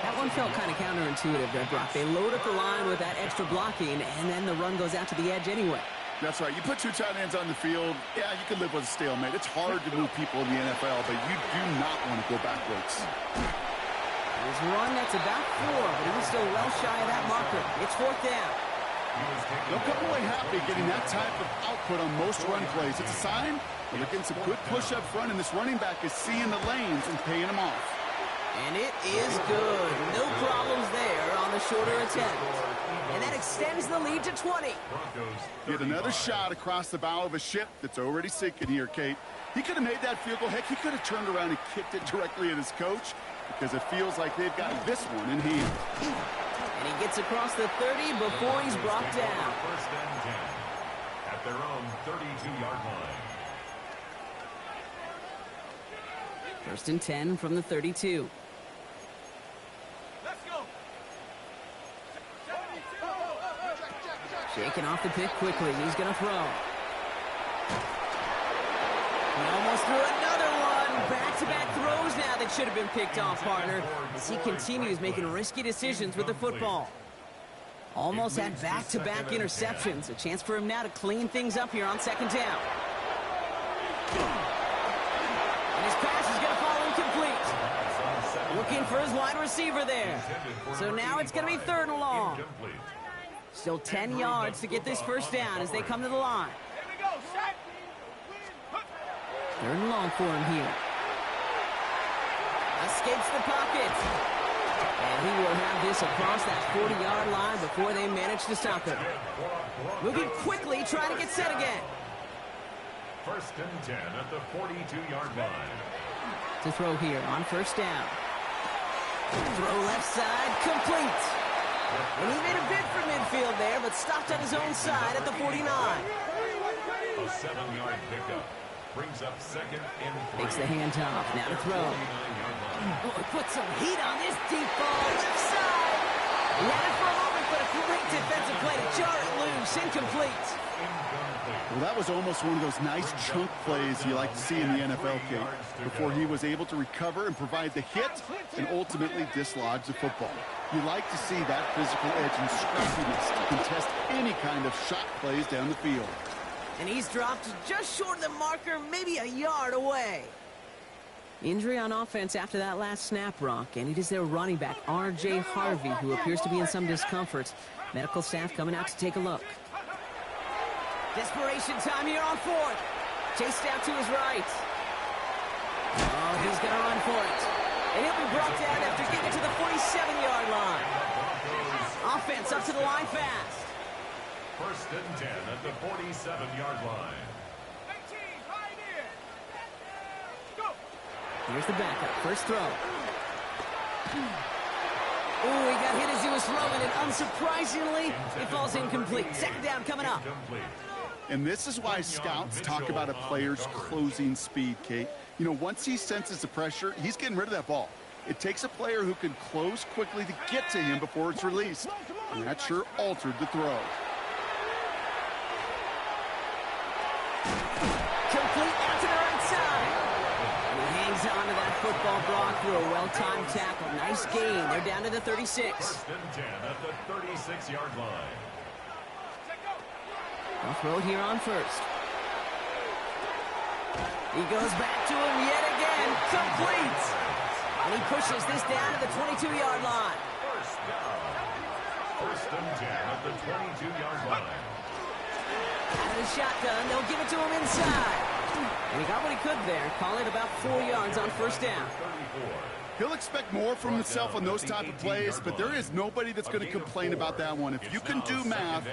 That one felt kind of counterintuitive there, Brock. They load up the line with that extra blocking, and then the run goes out to the edge anyway. That's right. You put 2 tight ends on the field, yeah, you can live with a stalemate. It's hard to move people in the NFL, but you do not want to go backwards. There's one that's about 4, but he was still well shy of that marker. It's 4th down. They'll come away happy getting that type of output on most run plays. It's a sign They're getting some good push up front, and this running back is seeing the lanes and paying them off. And it is good. No problems there on the shorter attempt. And that extends the lead to 20. Get another shot across the bow of a ship that's already sinking here, Kate. He could have made that field goal. Heck, he could have turned around and kicked it directly at his coach because it feels like they've got this one in hand. And he gets across the 30 before he's brought down. First and 10 at their own 32-yard line. First and 10 from the 32. Shaking off the pick quickly. He's going to throw. He almost threw another one. Back-to-back throws now that should have been picked off, partner, as he continues making risky decisions with the football. Almost had back-to-back interceptions. A chance for him now to clean things up here on second down. And his pass is going to fall incomplete. Looking for his wide receiver there. So now it's going to be third and long. Still 10 yards to get this first down as they come to the line. Third and long for him here. Escapes the pocket. And he will have this across that 40-yard line before they manage to stop him. Moving quickly, trying to get set again. First and 10 at the 42-yard line. To throw here on first down. Throw left side, complete. And he made a bid for midfield there, but stopped at his own side at the 49. A 7-yard pickup brings up second and 3. Takes the handoff, now to throw. 49-yard line. Oh, put some heat on this deep ball, left side. He had it for a moment, but a great defensive play to jar it loose, incomplete. Well, that was almost one of those nice chunk plays you like to see in the NFL, Kate, before he was able to recover and provide the hit and ultimately dislodge the football. You like to see that physical edge and scrappiness to contest any kind of shot plays down the field. And he's dropped just short of the marker, maybe a yard away. Injury on offense after that last snap, Brock, and it is their running back, R.J. Harvey, who appears to be in some discomfort. Medical staff coming out to take a look. Desperation time here on fourth. Chased out to his right. Oh, he's going to run for it. And he'll be brought down after getting to the 47-yard line. Offense up to the line fast. First and 10 at the 47-yard line. Here's the backup. First throw. Oh, he got hit as he was throwing it. Unsurprisingly, it falls incomplete. Second down coming up. And this is why scouts talk about a player's closing speed, Kate. You know, once he senses the pressure, he's getting rid of that ball. It takes a player who can close quickly to get to him before it's released. And that sure altered the throw. Complete out to the right side. And he hangs on to that football, Brock, through a well-timed tackle. Nice gain. They're down to the 36. First and 10 at the 36-yard line. They'll throw it here on first. He goes back to him yet again. Complete. And he pushes this down to the 22-yard line. First down. First and 10 at the 22-yard line. Out of the shotgun, they'll give it to him inside. And he got what he could there. Call it about 4 yards on first down. 34. He'll expect more from himself on those type of plays, but there is nobody that's going to complain about that one. If you can do math,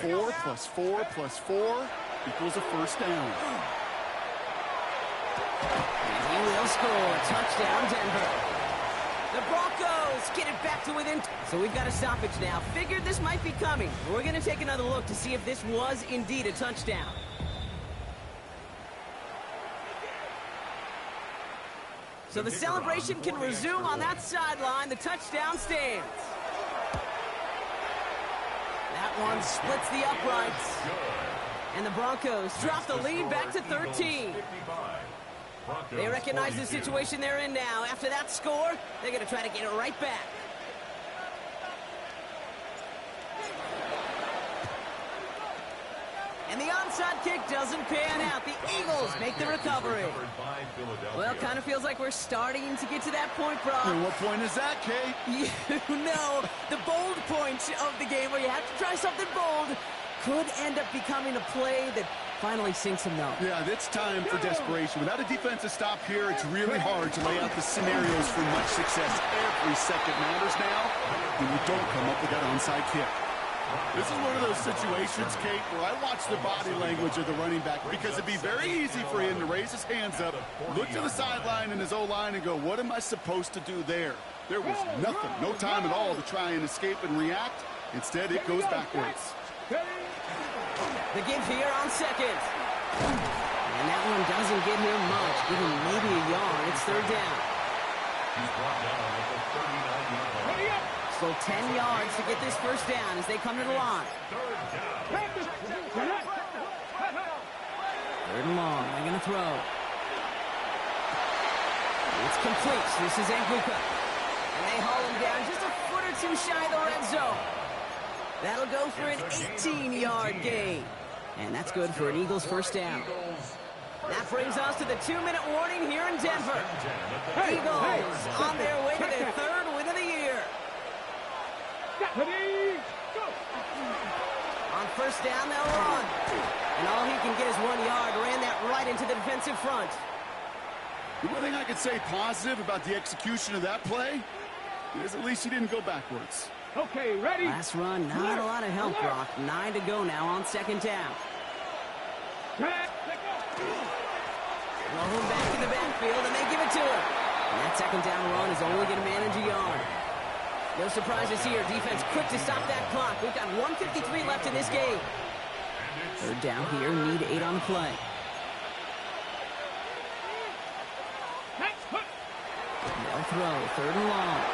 4 plus 4 plus 4 equals a first down. And he will score. Touchdown, Denver. The Broncos get it back to within. So we've got a stoppage now. Figured this might be coming. We're going to take another look to see if this was indeed a touchdown. So the celebration can resume on that sideline. The touchdown stands. That one splits the uprights. And the Broncos drop the lead back to 13. They recognize the situation they're in now. After that score, they're going to try to get it right back. And the onside kick doesn't pan out. The Eagles make the recovery. Well, kind of feels like we're starting to get to that point, Brock. And what point is that, Kate? You know, the bold point of the game where you have to try something bold could end up becoming a play that finally sinks him, though. Yeah, it's time for desperation. Without a defensive stop here, it's really hard to lay out the scenarios for much success. Every second matters now when you don't come up with that onside kick. This is one of those situations, Kate, where I watch the body language of the running back because it'd be very easy for him to raise his hands up, look to the sideline in his O-line and go, what am I supposed to do there? There was nothing, no time at all to try and escape and react. Instead, it goes backwards. The give here on second. And that one doesn't get him much. Give him maybe a yard. It's third down. He's brought down at the 39-yard line. So 10 yards to get this first down as they come to the line. Third and long. They're going to throw. It's complete. This is Anguka. And they haul him down just a foot or two shy of the red zone. That'll go for an 18-yard gain. And that's good for an Eagles first down. That brings us to the 2-minute warning here in Denver. Eagles on their way to their third win of the year. On first down, they'll run. And all he can get is 1 yard. Ran that right into the defensive front. The one thing I could say positive about the execution of that play is at least he didn't go backwards. Okay, ready? Last run, not a lot of help, Brock. 9 to go now on second down. Roll him back in the backfield, and they give it to him. And that second down run is only going to manage a yard. No surprises here. Defense quick to stop that clock. We've got 1:53 left in this game. Third down here, need 8 on the play. They'll throw, third and long.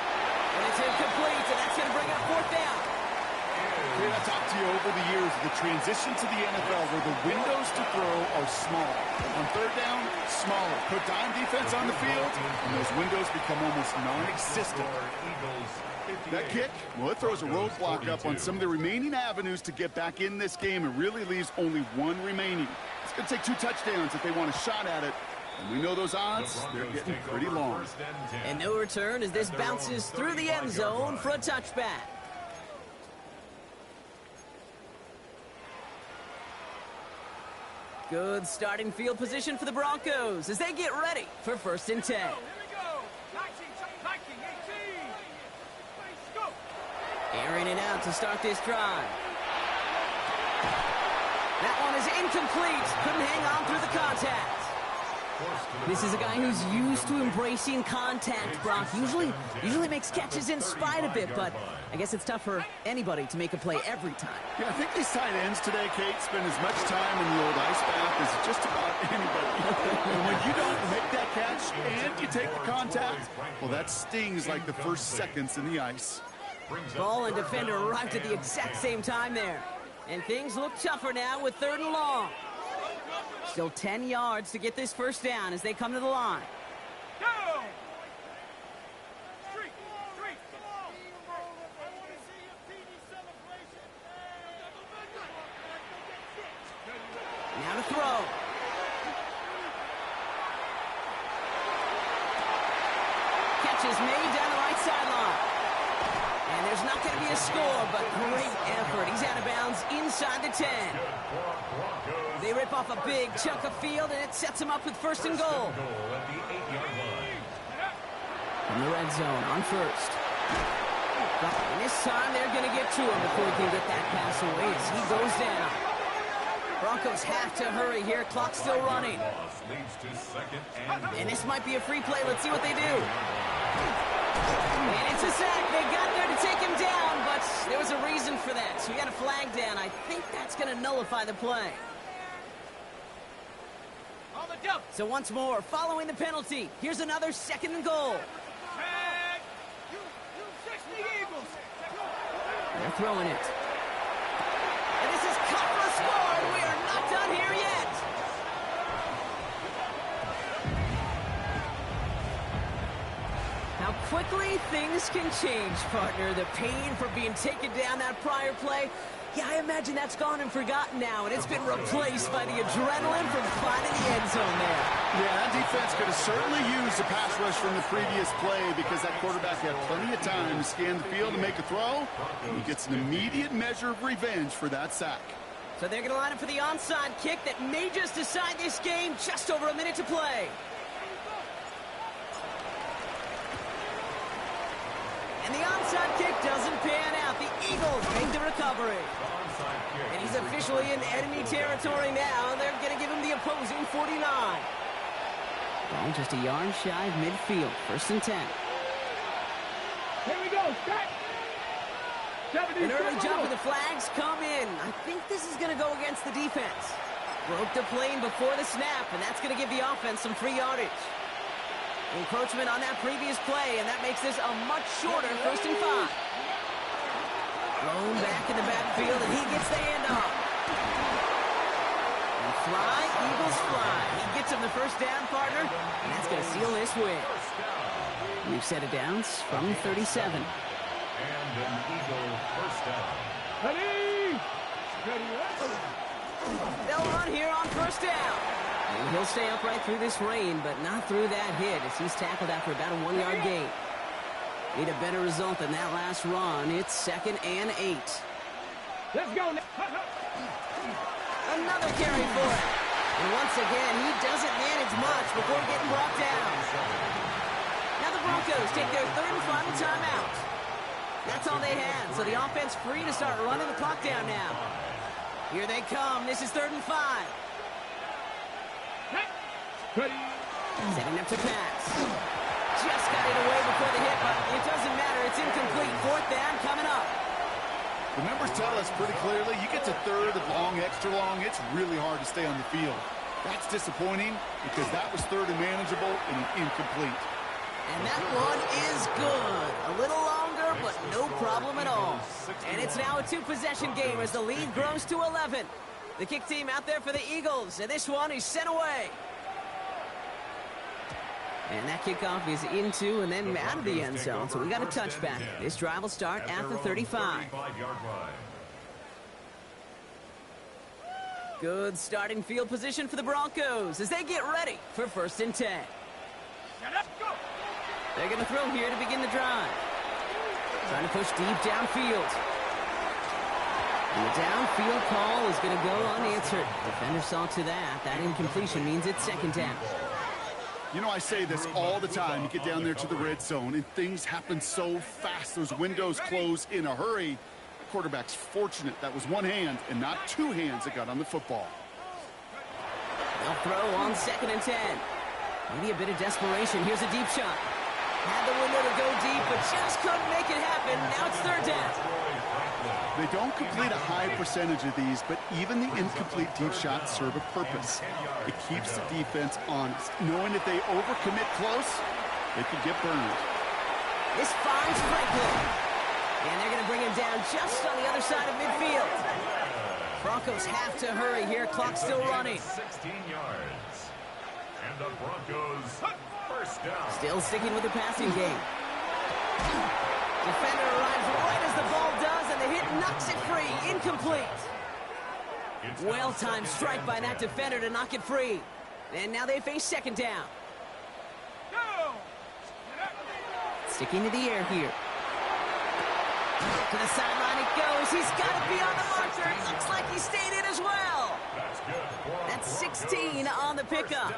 And it's incomplete, and that's going to bring up fourth down. I've talked to you over the years of the transition to the NFL where the windows to throw are small. On third down, smaller. Put dime defense on the field, and those windows become almost non-existent. That kick, well, it throws a roadblock up on some of the remaining avenues to get back in this game. It really leaves only one remaining. It's going to take 2 touchdowns if they want a shot at it. And we know those odds, they're getting pretty long. And no return as this bounces through the end zone for a touchback. Good starting field position for the Broncos as they get ready for first and 10. Airing it out to start this drive. That one is incomplete. Couldn't hang on through the contact. This is a guy who's used to embracing contact, Brock. Usually makes catches in spite of it, but I guess it's tough for anybody to make a play every time. Yeah, I think these tight ends today, Kate, spend as much time in the old ice bath as just about anybody. And when you don't make that catch and you take the contact, well, that stings like the first seconds in the ice. Ball and defender arrived at the exact same time there. And things look tougher now with third and long. Still 10 yards to get this first down as they come to the line. Now to throw. Catch is made down the right sideline. And there's not going to be a score, but great effort. He's out of bounds inside the 10. They rip off a big chunk of field, and it sets him up with first and goal. From the red zone on first. And this time they're going to get to him before he can get that pass away as he goes down. Broncos have to hurry here. Clock's still running. And this might be a free play. Let's see what they do. And it's a sack. They got there to take him down, but there was a reason for that. So we got a flag down. I think that's going to nullify the play. So once more, following the penalty, here's another second and goal. They're throwing it. And this is cut for a score, and we are not done here yet. How quickly things can change, partner. The pain for being taken down that prior play, yeah, I imagine that's gone and forgotten now, and it's been replaced by the adrenaline from finding the end zone there. Yeah, that defense could have certainly used a pass rush from the previous play because that quarterback had plenty of time to scan the field and make a throw, and he gets an immediate measure of revenge for that sack. So they're going to line up for the onside kick that may just decide this game. Just over a minute to play. And the onside kick doesn't pan out. The Eagles make the recovery. And he's officially in enemy territory now. They're going to give him the opposing 49. Ball just a yard shy of midfield. 1st and 10. Here we go. Start. An early jump with the flags come in. I think this is going to go against the defense. Broke the plane before the snap, and that's going to give the offense some free yardage. Encroachment on that previous play, and that makes this a much shorter 1st and 5. Thrown back in the backfield, and he gets the handoff. And fly, Eagles fly. He gets him the 1st down, partner, and that's going to seal this win. We've set it down from 37. And an Eagle 1st down. Ready. They'll run here on 1st down. And he'll stay upright through this rain, but not through that hit as he's tackled after about a 1-yard gain. Need a better result than that last run. It's 2nd and 8. Let's go. Another carry for it. And once again, he doesn't manage much before getting brought down. Now the Broncos take their 3rd and final timeout. That's all they had, so the offense free to start running the clock down now. Here they come. This is 3rd and 5. Ready. Setting up to pass. Just got it away before the hit, but it doesn't matter. It's incomplete. 4th down coming up. The numbers tell us pretty clearly, you get to 3rd and long, extra long, it's really hard to stay on the field. That's disappointing because that was 3rd and manageable and incomplete. And that one is good. A little longer, but no problem at all. And it's now a 2-possession game as the lead grows to 11. The kick team out there for the Eagles, and this one is sent away. And that kickoff is into and then out of the end zone, so we got a touchback. This drive will start at the 35. Good starting field position for the Broncos as they get ready for 1st and 10. They're going to throw here to begin the drive. Trying to push deep downfield. And the downfield call is going to go unanswered. Defender saw to that. That incompletion means it's 2nd down. You know, I say this all the time. You get down there to the red zone, and things happen so fast. Those windows close in a hurry. The quarterback's fortunate that was one hand and not 2 hands that got on the football. They'll throw on 2nd and 10. Maybe a bit of desperation. Here's a deep shot. Had the window to go deep, but just couldn't make it happen. Now it's 3rd down. They don't complete a high percentage of these, but even the incomplete deep shots serve a purpose. It keeps the defense honest, knowing if they overcommit close, they could get burned. This finds Franklin. And they're going to bring him down just on the other side of midfield. Broncos have to hurry here. Clock still running. 16 yards. And the Broncos 1st down. Still sticking with the passing game. Defender arrives right as the ball does, and the hit knocks it free. Incomplete. Well-timed strike by that defender to knock it free. And now they face 2nd down. Sticking to the air here. To the sideline it goes. He's got to be on the marker. It looks like he stayed in as well. That's 16 on the pickup.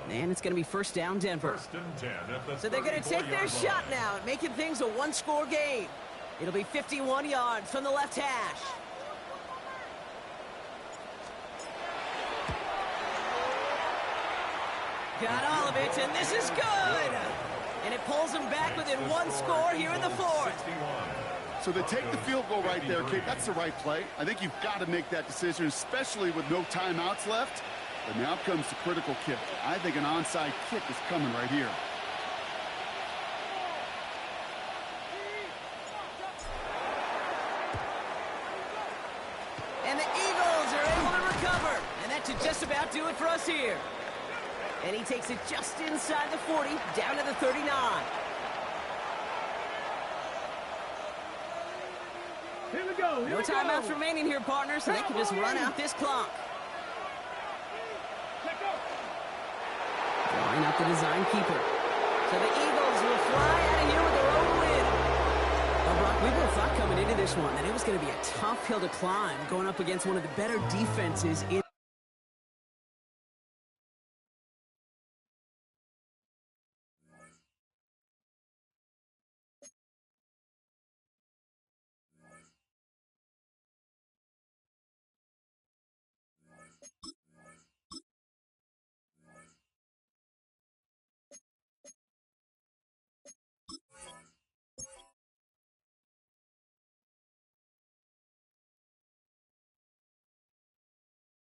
And it's going to be 1st down, Denver. So they're going to take their shot now at making things a 1-score game. It'll be 51 yards from the left hash. Got all of it, and this is good. And it pulls them back within 1 score here in the 4th. So they take the field goal right there, Kate. That's the right play. I think you've got to make that decision, especially with no timeouts left. But now comes the critical kick. I think an onside kick is coming right here. And the Eagles are able to recover. And that should just about do it for us here. And he takes it just inside the 40, down to the 39. Here we go. No timeouts remaining here, partners, so they can just run out this clock. Drawing up the design keeper. So the Eagles will fly out of here with their own win. A Well, Brock, we both thought coming into this one that it was going to be a tough hill to climb going up against one of the better defenses in